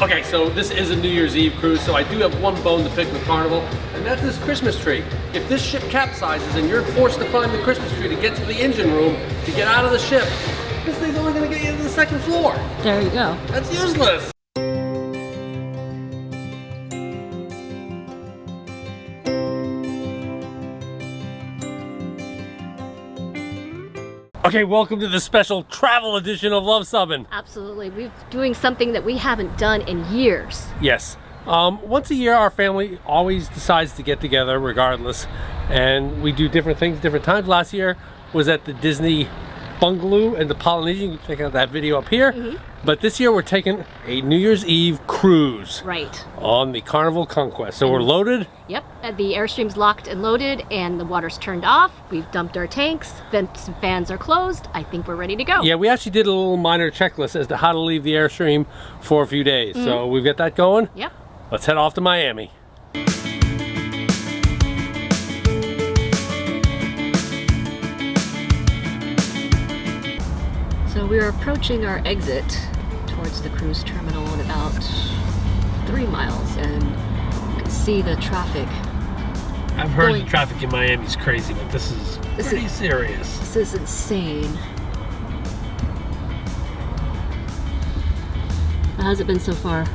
Okay, so this is a New Year's Eve cruise, so I do have one bone to pick with Carnival, and that's this Christmas tree. If this ship capsizes and you're forced to climb the Christmas tree to get to the engine room, to get out of the ship, this thing's only gonna get you to the second floor. There you go. That's useless. Okay, welcome to the special travel edition of Luv Subbin. Absolutely. We're doing something that we haven't done in years. Yes. Once a year, our family always decides to get together regardless, and we do different things different times. Last year was at the Disney bungalow in the Polynesian. You can check out that video up here. But this year we're taking a New Year's Eve cruise. Right. On the Carnival Conquest. So we're loaded. Yep. The Airstream's locked and loaded and the water's turned off. We've dumped our tanks. Vents and fans are closed. I think we're ready to go. Yeah, we actually did a little minor checklist as to how to leave the Airstream for a few days. So we've got that going. Yep. Let's head off to Miami. So we're approaching our exit towards the cruise terminal in about 3 miles, and you can see the traffic. I've heard the traffic in Miami is crazy, but this is pretty serious. This is insane. How's it been so far?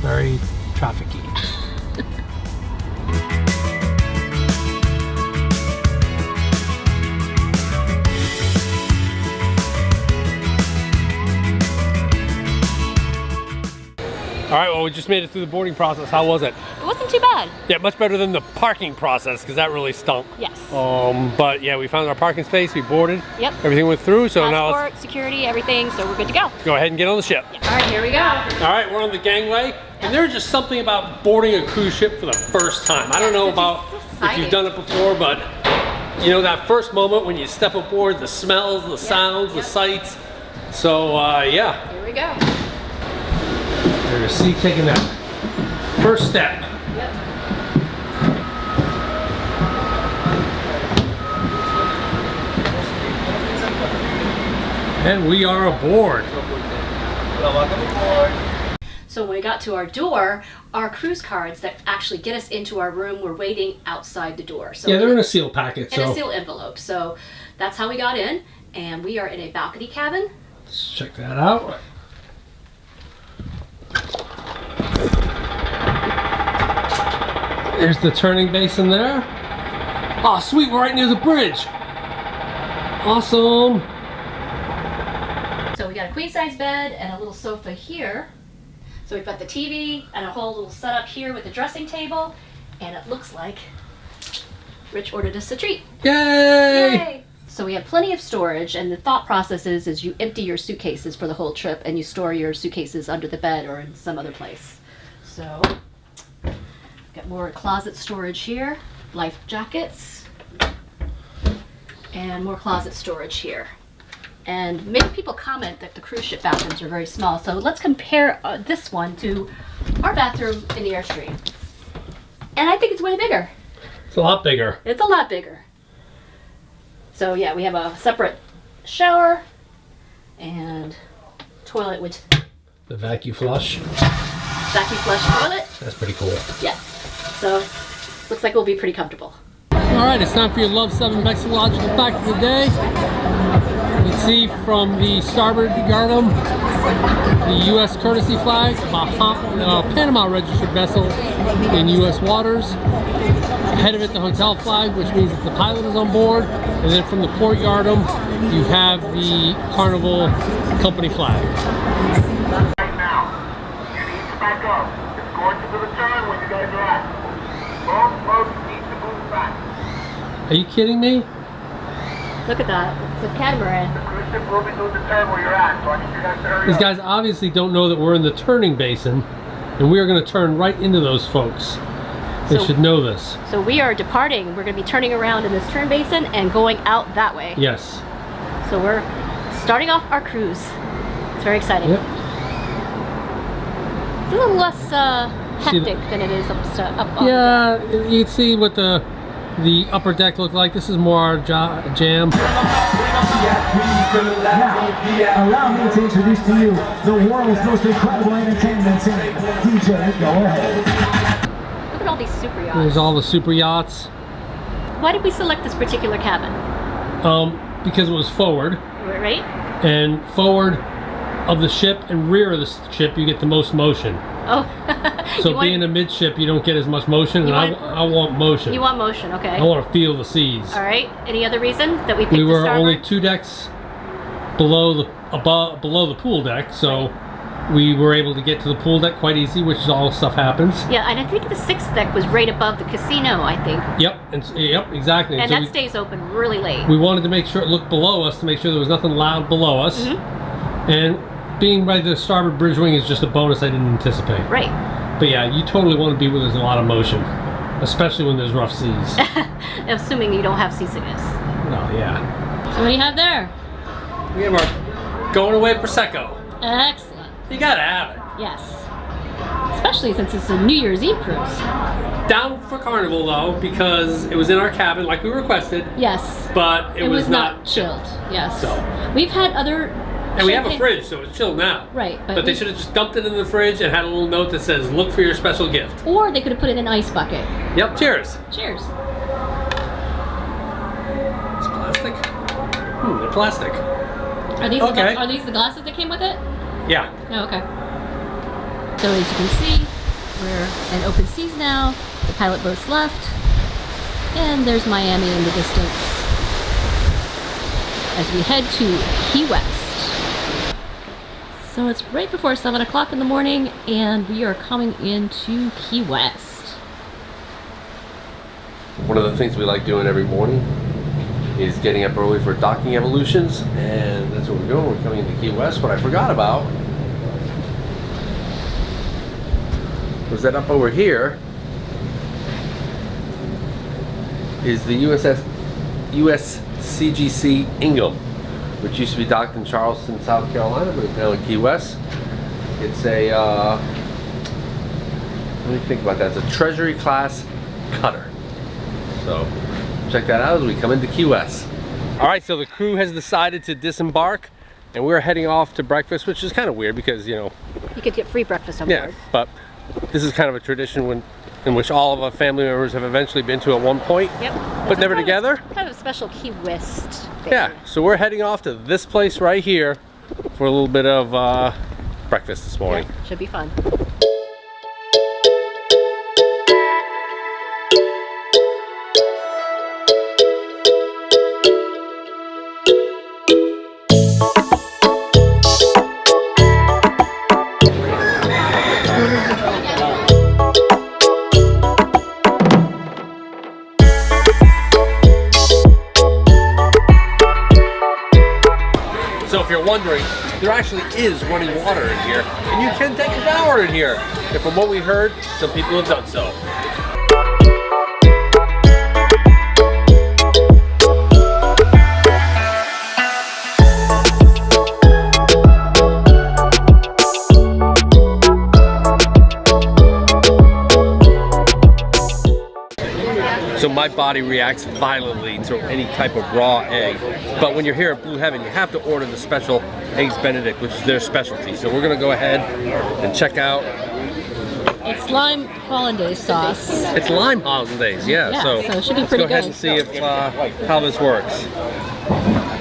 Very trafficy. All right, well, we just made it through the boarding process. How was it? It wasn't too bad. Yeah, much better than the parking process, because that really stunk. Yes. But yeah, we found our parking space, we boarded. Yep. Everything went through, so now let's security, everything, so we're good to go. Go ahead and get on the ship. Yep. All right, here we go. All right, we're on the gangway, and there's just something about boarding a cruise ship for the first time. I don't know about if you've done it before, but you know that first moment when you step aboard, the smells, the sounds, the sights. So yeah. Here we go. There's C taking that first step. Yep. And we are aboard. Welcome aboard. So when we got to our door, our cruise cards that actually get us into our room were waiting outside the door. So yeah, they're in a seal packet. In a seal envelope. So that's how we got in, and we are in a balcony cabin. Let's check that out. There's the turning basin there. Oh, sweet, we're right near the bridge. Awesome. So we got a queen size bed and a little sofa here. So we've got the TV and a whole little setup here with the dressing table, and it looks like Rich ordered us a treat. Yay! Yay! So we have plenty of storage, and the thought process is you empty your suitcases for the whole trip and you store your suitcases under the bed or in some other place. So got more closet storage here, life jackets, and more closet storage here. And many people comment that the cruise ship bathrooms are very small, so let's compare this one to our bathroom in the Airstream. And I think it's way bigger. It's a lot bigger. It's a lot bigger. So yeah, we have a separate shower and toilet with the vacuum flush. Vacuum flush toilet. That's pretty cool. Yeah. So looks like we'll be pretty comfortable. All right, it's time for your Luv Subbin Vexillological fact of the day. You can see from the starboard yardom, the U.S. courtesy flag, Panama registered vessel in U.S. waters. Ahead of it, the hotel flag, which means that the pilot is on board. And then from the port yardom, you have the Carnival company flag. Right now, you need to back up. It's going to the return when you guys are at. Both boats need to move back. Are you kidding me? Look at that. It's a catamaran. The cruise ship will be doing the turn where you're at, so I need you guys to hurry These up. guys obviously don't know that we're in the turning basin, and we are going to turn right into those folks. They should know this. So we are departing. We're going to be turning around in this turn basin and going out that way. Yes. So we're starting off our cruise. It's very exciting. Yep. It's a little less hectic than it is up on yeah, you can see what the upper deck looked like. This is more our jam. Now, allow me to introduce to you the world's most incredible entertainment team. DJ, go ahead. Look at all these super yachts. There's all the super yachts. Why did we select this particular cabin? Because it was forward. Right? And forward of the ship and rear of the ship, you get the most motion. Oh. So being a midship, you don't get as much motion, and I want motion. You want motion, okay. I want to feel the seas. All right. Any other reason that we picked We were the starboard? only 2 decks below the pool deck, so we were able to get to the pool deck quite easy, which is all stuff happens. Yeah, and I think the 6th deck was right above the casino, I think. Yep, exactly. And so that stays open really late. we wanted to make sure it looked below us to make sure there was nothing loud below us. Mm-hmm. And being by the starboard bridge wing is just a bonus I didn't anticipate. Right. But yeah, you totally want to be where there's a lot of motion, especially when there's rough seas. Assuming you don't have seasickness. Oh yeah. So what do you have there? We have our going away Prosecco. Excellent. You gotta have it. Yes. Especially since it's a New Year's Eve cruise. Down for Carnival though, because it was in our cabin like we requested. Yes. But it was not chilled. Yes. So. We've had other. And we have a fridge, so it's chilled now. Right. But they should have just dumped it in the fridge and had a little note that says, "Look for your special gift." Or they could have put it in an ice bucket. Yep. Cheers. Cheers. It's plastic. They're plastic. Are these Okay. are these the glasses that came with it? Yeah. Oh, okay. So as you can see, we're in open seas now. The pilot boat's left. And there's Miami in the distance as we head to Key West. So it's right before 7 o'clock in the morning and we are coming into Key West. One of the things we like doing every morning is getting up early for docking evolutions, and that's what we're doing. We're coming into Key West. What I forgot about was that up over here is the USCGC Ingham, which used to be docked in Charleston, South Carolina, but it's now in Key West. It's a, let me think about that. It's a Treasury class cutter. So check that out as we come into Key West. All right, so the crew has decided to disembark, and we're heading off to breakfast, which is kind of weird because, you know, You could get free breakfast on yeah, board. but this is kind of a tradition in which all of our family members have eventually been to at one point, Yep. but never together. Kind of a special Key West thing. Yeah, so we're heading off to this place right here for a little bit of breakfast this morning. Yep, should be fun. So if you're wondering, there actually is running water in here, and you can take a shower in here. And from what we heard, some people have done so. So my body reacts violently to any type of raw egg. But when you're here at Blue Heaven, you have to order the special Eggs Benedict, which is their specialty. So we're gonna go ahead and check out. It's lime hollandaise sauce. It's lime hollandaise, yeah. So it should be let's pretty go ahead good. and see if how this works.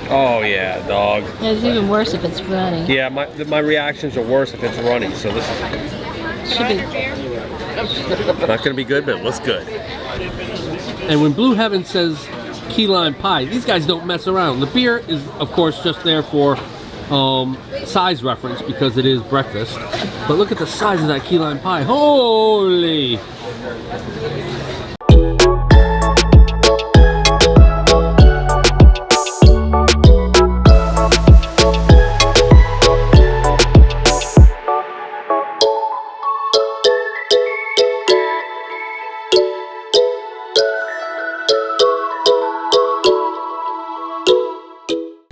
Oh yeah, dog. It's even worse if it's runny. Yeah, my reactions are worse if it's running. So this Should be. is not gonna be good, but it looks good. And when Blue Heaven says key lime pie, these guys don't mess around. The beer is, of course, just there for size reference because it is breakfast. But look at the size of that key lime pie. Holy!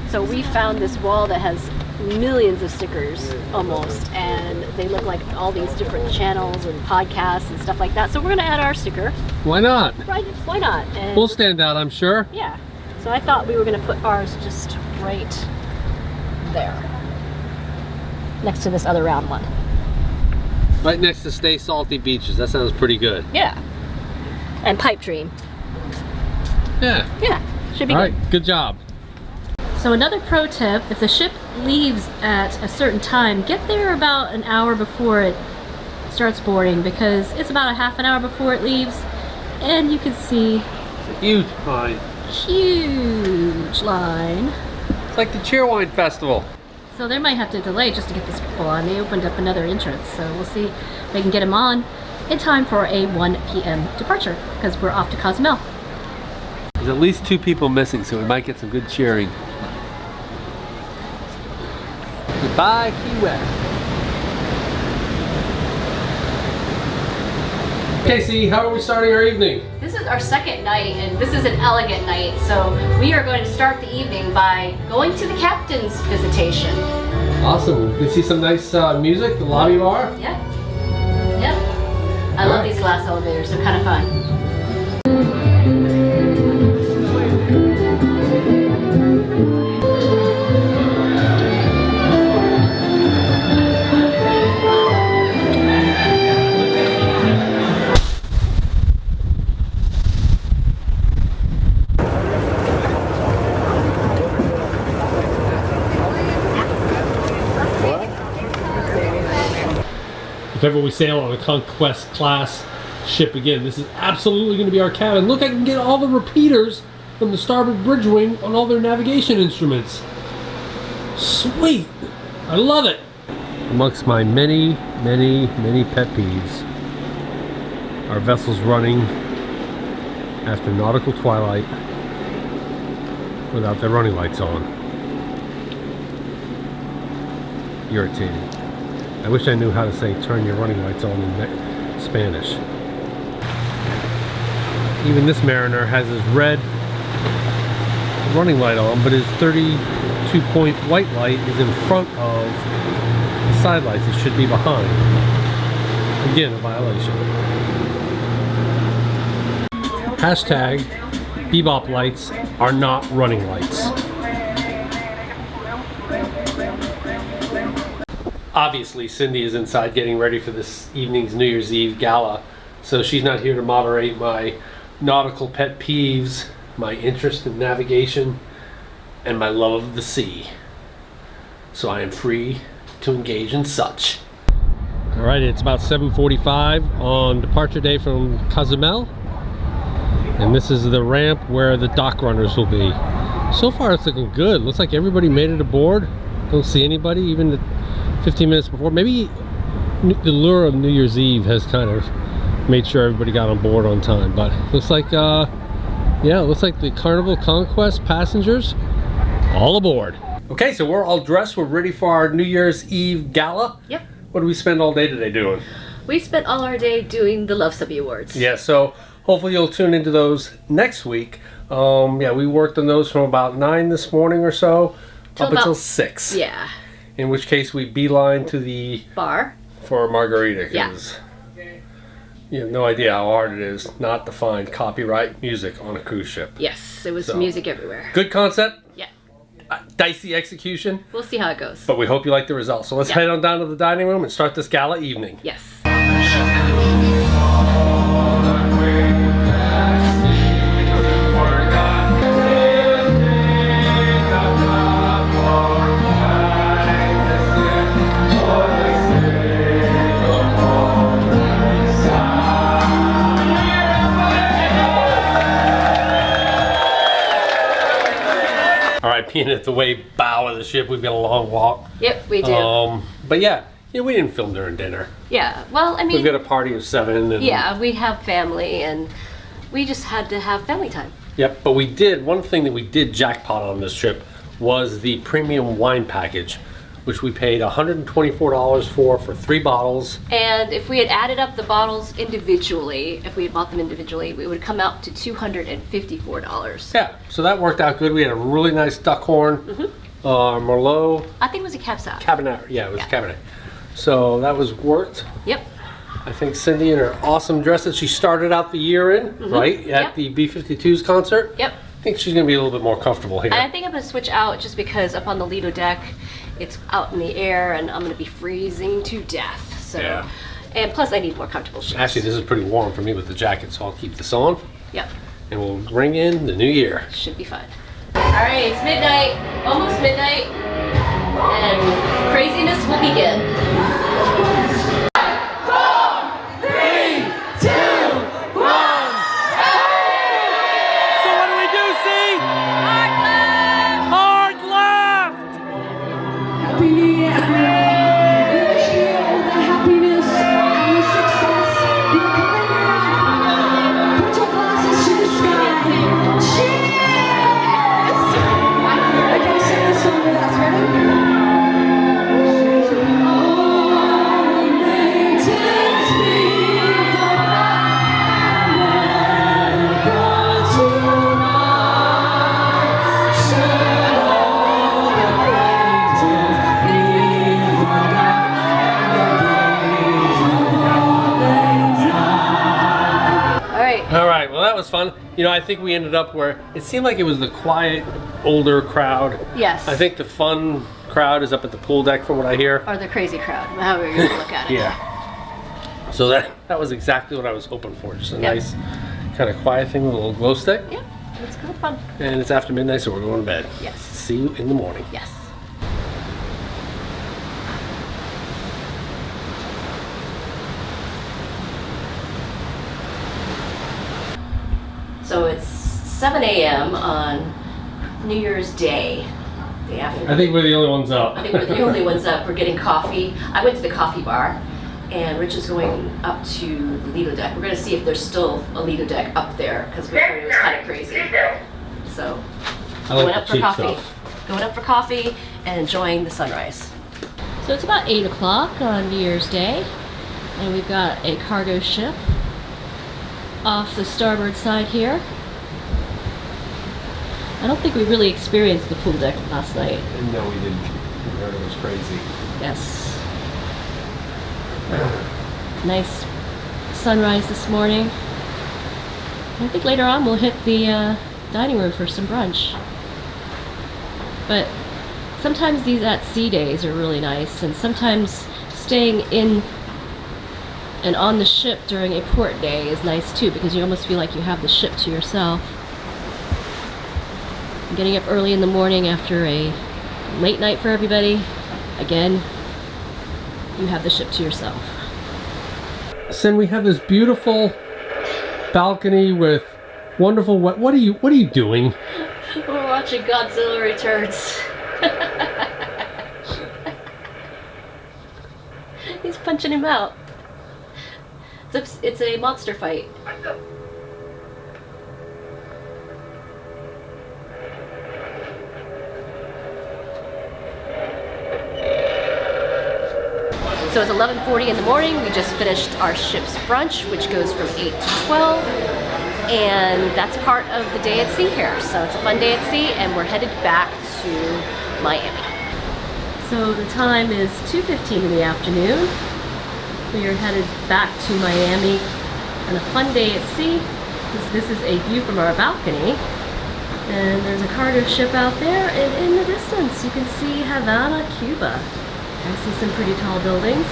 So we found this wall that has millions of stickers almost, and they look like all these different channels and podcasts and stuff like that. So we're gonna add our sticker. Why not? Right? Why not? And We'll stand out, I'm sure. yeah. So I thought we were gonna put ours just right there, next to this other round one. Right next to Stay Salty Beaches. That sounds pretty good. Yeah. And Pipe Dream. Yeah. Yeah, should be All good. right, good job. So another pro tip, if the ship leaves at a certain time, get there about an hour before it starts boarding, because it's about a half an hour before it leaves, and you can see It's a huge line. huge line. It's like the Cheerwine Festival. So they might have to delay just to get this people on. They opened up another entrance, so we'll see if they can get them on in time for a 1 p.m. departure, because we're off to Cozumel. There's at least 2 people missing, so we might get some good cheering. Goodbye, Key West. Casey, how are we starting our evening? This is our second night, and this is an elegant night, so we are going to start the evening by going to the captain's visitation. Awesome. We can see some nice music, the lobby bar. Yep. Yep. I love these glass elevators, they're kind of fun. If ever we sail on a Conquest class ship again, this is absolutely going to be our cabin. Look, I can get all the repeaters from the starboard bridge wing on all their navigation instruments. Sweet! I love it! Amongst my many pet peeves are vessels running after nautical twilight without their running lights on. Irritating. I wish I knew how to say turn your running lights on in Spanish. Even this mariner has his red running light on, but his 32-point white light is in front of the side lights. It should be behind. Again, a violation. Hashtag bebop lights are not running lights. Obviously, Cindy is inside getting ready for this evening's New Year's Eve gala, so she's not here to moderate my nautical pet peeves, my interest in navigation, and my love of the sea. So I am free to engage in such. All right, it's about 7:45 on departure day from Cozumel, and this is the ramp where the dock runners will be. So far, it's looking good. Looks like everybody made it aboard. Don't see anybody, even 15 minutes before. Maybe the lure of New Year's Eve has kind of made sure everybody got on board on time, but looks like yeah, it looks like the Carnival Conquest passengers all aboard. Okay, so we're all dressed. We're ready for our New Year's Eve gala. Yep. What do we spend all day today doing? We spent all our day doing the Luv Subbin Awards. Yeah, so hopefully you'll tune into those next week. Yeah, we worked on those from about 9 this morning or so up until 6. Yeah. In which case we beeline to the Bar. for a margarita, Yeah. because you have no idea how hard it is not to find copyright music on a cruise ship. Yes, it was So. music everywhere. Good concept, Yeah. dicey execution, We'll see how it goes. but we hope you like the results. So let's Yeah. head on down to the dining room and start this gala evening. Yes. All right, being at the way bow of the ship, we've got a long walk. Yep, we do. But yeah, we didn't film during dinner. Yeah, well, I We've mean, got a party of 7. And, yeah, we have family, and we just had to have family time. Yep, but we did, one thing that we did jackpot on this trip was the premium wine package, which we paid $124 for 3 bottles. And if we had added up the bottles individually, if we had bought them individually, it would come out to $254. Yeah, so that worked out good. We had a really nice Duckhorn, Merlot, I think it was a cab sauce. Cabernet. Yeah, it was Yeah. Cabernet. So that was worked. Yep. I think Cindy in her awesome dress that she started out the year in, right? At Yep. the B-52's concert. Yep. I think she's going to be a little bit more comfortable here. And I think I'm going to switch out just because up on the Lido deck, it's out in the air and I'm going to be freezing to death. So, Yeah. And plus I need more comfortable shoes. Actually, this is pretty warm for me with the jacket, so I'll keep this on. Yep. And we'll ring in the new year. Should be fun. All right, it's midnight, almost midnight, and craziness will begin. Happy New Year, everyone. Wish you all the happiness and the success. You're coming around. Put your glasses to the sky. Cheers! Okay, sing this song with us. Ready? All greatest be forever brought to life. Should all the greatest be forgotten All right, well that was fun. You know, I think we ended up where it seemed like it was the quiet, older crowd. Yes. I think the fun crowd is up at the pool deck from what I hear. Or the crazy crowd, however you're gonna look at it. Yeah. So that was exactly what I was hoping for. Just a Yep. nice kind of quiet thing with a little glow stick. Yep, it's good fun. And it's after midnight, so we're going to bed. Yes. See you in the morning. Yes. So it's 7 a.m. on New Year's Day, day after. I think we're the only ones up. I think we're the only ones up. We're getting coffee. I went to the coffee bar, and Rich is going up to the Lido deck. We're going to see if there's still a Lido deck up there, because we heard it was kind of crazy. So, I like going the up for cheap coffee. stuff. Going up for coffee and enjoying the sunrise. So it's about 8 o'clock on New Year's Day, and we've got a cargo ship off the starboard side here. I don't think we really experienced the pool deck last night. No, we didn't. We heard it was crazy. Yes. Nice sunrise this morning. I think later on we'll hit the dining room for some brunch. But sometimes these at sea days are really nice, and sometimes staying in and on the ship during a port day is nice too, because you almost feel like you have the ship to yourself. And getting up early in the morning after a late night for everybody, again, you have the ship to yourself. Then we have this beautiful balcony with wonderful. What are you doing? We're watching Godzilla Returns. He's punching him out. It's a monster fight. So it's 11:40 in the morning. We just finished our ship's brunch, which goes from 8 to 12. And that's part of the day at sea here. So it's a fun day at sea, and we're headed back to Miami. So the time is 2:15 in the afternoon. We are headed back to Miami on a fun day at sea. This is a view from our balcony. And there's a cargo ship out there, and in the distance you can see Havana, Cuba. I see some pretty tall buildings.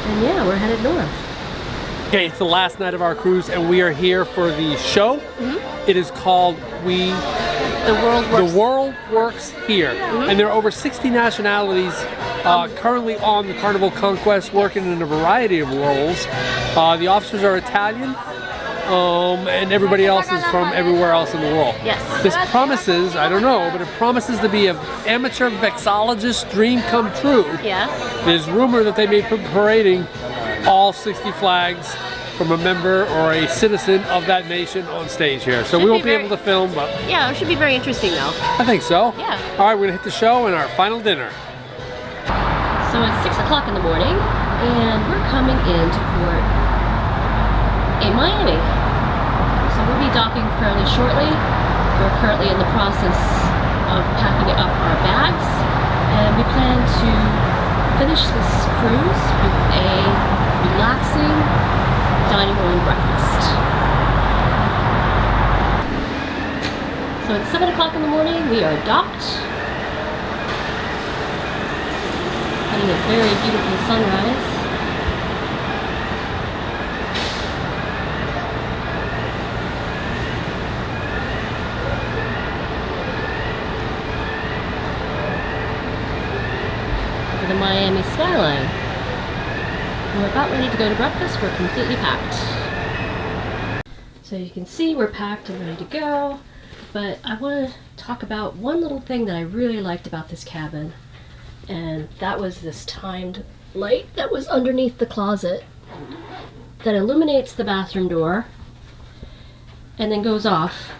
And yeah, we're headed north. Okay, it's the last night of our cruise, and we are here for the show. It is called The World Works. The World Works Here, and there are over 60 nationalities currently on the Carnival Conquest, working in a variety of roles. The officers are Italian, and everybody else is from everywhere else in the world. Yes. This promises, I don't know, but it promises to be an amateur vexologist dream come true. Yes. There's rumor that they may be parading all 60 flags from a member or a citizen of that nation on stage here. So we won't be able to film, but Yeah, it should be very interesting though. I think so. Yeah. All right, we're gonna hit the show and our final dinner. So it's 6 o'clock in the morning, and we're coming into port in Miami. So we'll be docking fairly shortly. We're currently in the process of packing up our bags, and we plan to finish this cruise with a relaxing dining room breakfast. So it's 7 o'clock in the morning, we are docked, a very beautiful sunrise. For the Miami skyline. We're about ready to go to breakfast. We're completely packed. So you can see we're packed and ready to go. But I want to talk about one little thing that I really liked about this cabin. And that was this timed light that was underneath the closet that illuminates the bathroom door and then goes off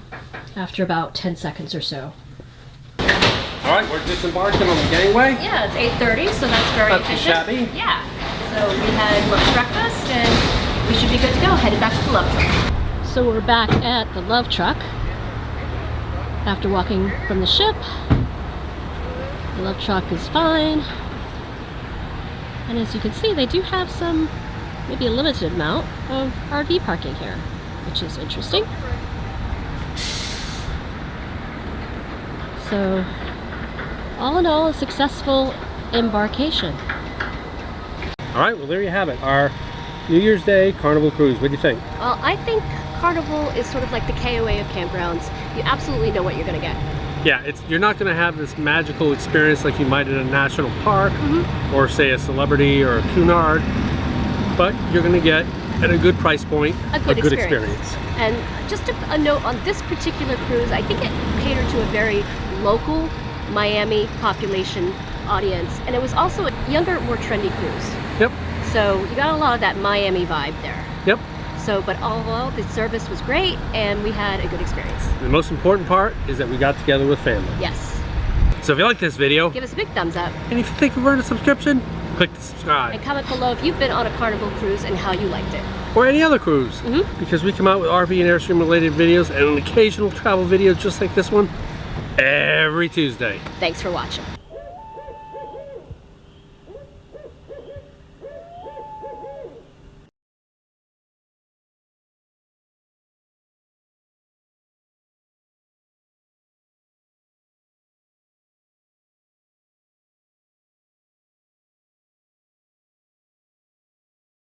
after about 10 seconds or so. All right, we're disembarking on the gangway. Yeah, it's 8:30, so that's very Not too efficient. shabby. Yeah. So we had lunch, breakfast, and we should be good to go. Headed back to the Luv Truck. So we're back at the Luv Truck after walking from the ship. The Luv Truck is fine. And as you can see, they do have some, maybe a limited amount of RV parking here, which is interesting. So, all in all, a successful embarkation. All right, well there you have it. Our New Year's Day Carnival cruise. What do you think? Well, I think Carnival is sort of like the KOA of campgrounds. You absolutely know what you're going to get. Yeah, you're not going to have this magical experience like you might in a national park or say a Celebrity or a Cunard, but you're going to get at a good price point A good experience. And just a note on this particular cruise, I think it catered to a very local Miami population audience, and it was also a younger, more trendy cruise. Yep. So you got a lot of that Miami vibe there. Yep. So, but all in all, the service was great, and we had a good experience. The most important part is that we got together with family. Yes. So if you like this video, Give us a big thumbs up, and if you think we've earned a subscription, click the subscribe. and comment below if you've been on a Carnival cruise and how you liked it. Or any other cruise, because we come out with RV and Airstream related videos and an occasional travel video just like this one every Tuesday. Thanks for watching.